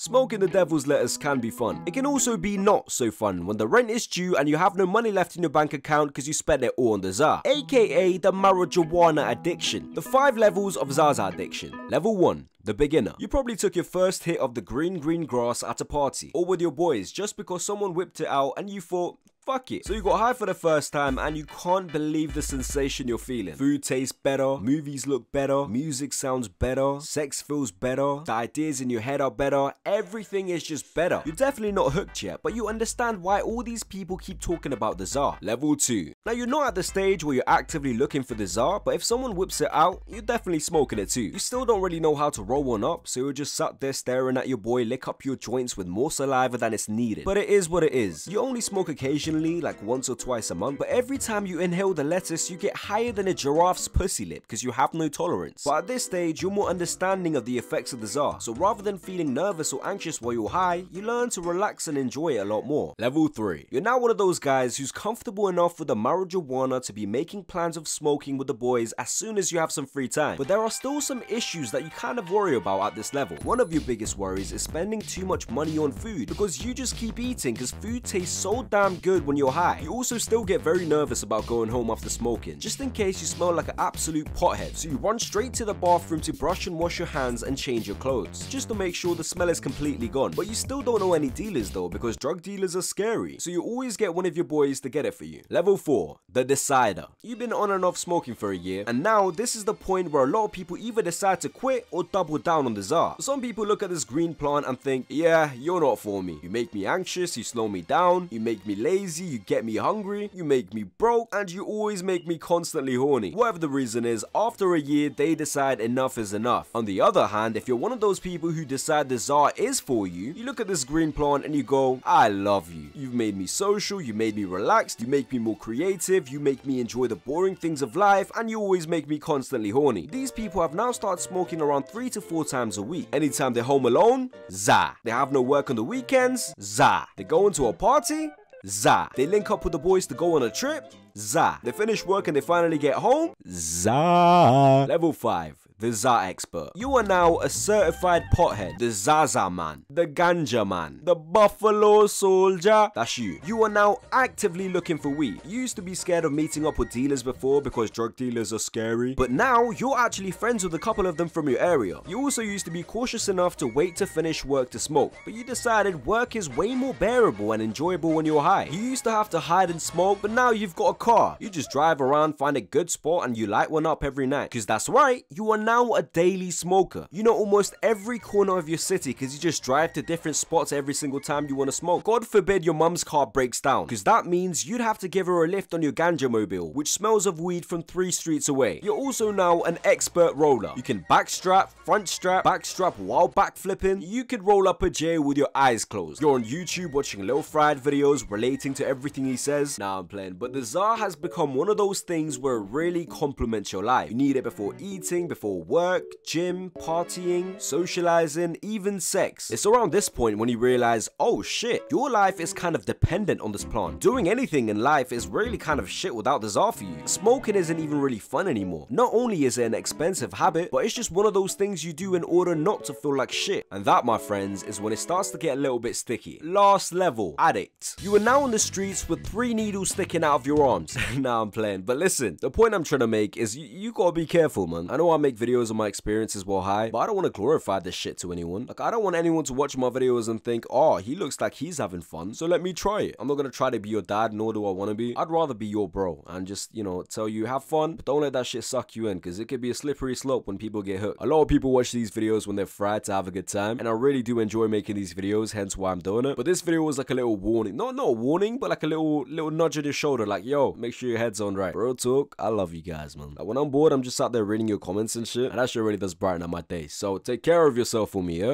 Smoking the devil's lettuce can be fun. It can also be not so fun when the rent is due and you have no money left in your bank account because you spent it all on the Zaza, aka the marijuana addiction. The 5 levels of Zaza addiction. Level 1. The beginner. You probably took your first hit of the green grass at a party or with your boys just because someone whipped it out and you thought, fuck it. So you got high for the first time and you can't believe the sensation you're feeling. Food tastes better, movies look better, music sounds better, sex feels better, the ideas in your head are better, everything is just better. You're definitely not hooked yet, but you understand why all these people keep talking about the Zaza. Level 2. Now you're not at the stage where you're actively looking for the Zaza, but if someone whips it out, you're definitely smoking it too. You still don't really know how to roll one up, so you're just sat there staring at your boy lick up your joints with more saliva than it's needed. But it is what it is. You only smoke occasionally, like once or twice a month, but every time you inhale the lettuce you get higher than a giraffe's pussy lip because you have no tolerance. But at this stage you're more understanding of the effects of the Zaza, so rather than feeling nervous or anxious while you're high, you learn to relax and enjoy it a lot more. Level 3. You're now one of those guys who's comfortable enough with the marijuana to be making plans of smoking with the boys as soon as you have some free time, but there are still some issues that you kind of worry about at this level. One of your biggest worries is spending too much money on food because you just keep eating because food tastes so damn good when you're high. You also still get very nervous about going home after smoking, just in case you smell like an absolute pothead, so you run straight to the bathroom to brush and wash your hands and change your clothes, just to make sure the smell is completely gone. But you still don't know any dealers though, because drug dealers are scary, so you always get one of your boys to get it for you. Level 4. The decider. You've been on and off smoking for a year, and now this is the point where a lot of people either decide to quit or double down on the Zaza. Some people look at this green plant and think, yeah, you're not for me. You make me anxious, you slow me down, you make me lazy, you get me hungry, you make me broke, and you always make me constantly horny. Whatever the reason is, after a year they decide enough is enough. On the other hand, if you're one of those people who decide the Zaza is for you, you look at this green plant and you go, I love you. You've made me social, you made me relaxed, you make me more creative, you make me enjoy the boring things of life, and you always make me constantly horny. These people have now started smoking around 3 to 4 times a week. Anytime they're home alone, Zaza. They have no work on the weekends, Zaza. They go into a party, Zaza. They link up with the boys to go on a trip, Zaza. They finish work and they finally get home, Zaza. Level 5. The Zaza expert. You are now a certified pothead, the Zaza man, the ganja man, the buffalo soldier. That's you. You are now actively looking for weed. You used to be scared of meeting up with dealers before because drug dealers are scary, but now you're actually friends with a couple of them from your area. You also used to be cautious enough to wait to finish work to smoke, but you decided work is way more bearable and enjoyable when you're high. You used to have to hide and smoke, but now you've got a car. You just drive around, find a good spot, and you light one up every night. Because that's right, you are now a daily smoker. You know almost every corner of your city because you just drive to different spots every single time you want to smoke. God forbid your mum's car breaks down, because that means you'd have to give her a lift on your ganja mobile, which smells of weed from 3 streets away. You're also now an expert roller. You can backstrap, front strap, backstrap while backflipping. You could roll up a J with your eyes closed. You're on YouTube watching Lil Fried videos relating to everything he says. Nah, I'm playing. But the Zaza has become one of those things where it really complements your life. You need it before eating, before work, gym, partying, socializing, even sex. It's around this point when you realize, oh shit, your life is kind of dependent on this plant. Doing anything in life is really kind of shit without the Zaza for you. Smoking isn't even really fun anymore. Not only is it an expensive habit, but it's just one of those things you do in order not to feel like shit. And that, my friends, is when it starts to get a little bit sticky. Last level, addict. You are now on the streets with 3 needles sticking out of your arms. Nah, I'm playing. But listen, the point I'm trying to make is you gotta be careful, man. I know I make videos on my experiences while high, but I don't want to glorify this shit to anyone. Like, I don't want anyone to watch my videos and think, oh, he looks like he's having fun, so let me try it. I'm not gonna try to be your dad, nor do I want to be. I'd rather be your bro and just, you know, tell you have fun, but don't let that shit suck you in, because it could be a slippery slope when people get hooked. A lot of people watch these videos when they're fried to have a good time, and I really do enjoy making these videos, hence why I'm doing it. But this video was like a little warning, not a warning, but like a little nudge on your shoulder, like, yo, make sure your head's on right. Real talk, I love you guys, man. Like, when I'm bored, I'm just sat there reading your comments and shit, and that shit really does brighten up my day. So take care of yourself for me, yeah?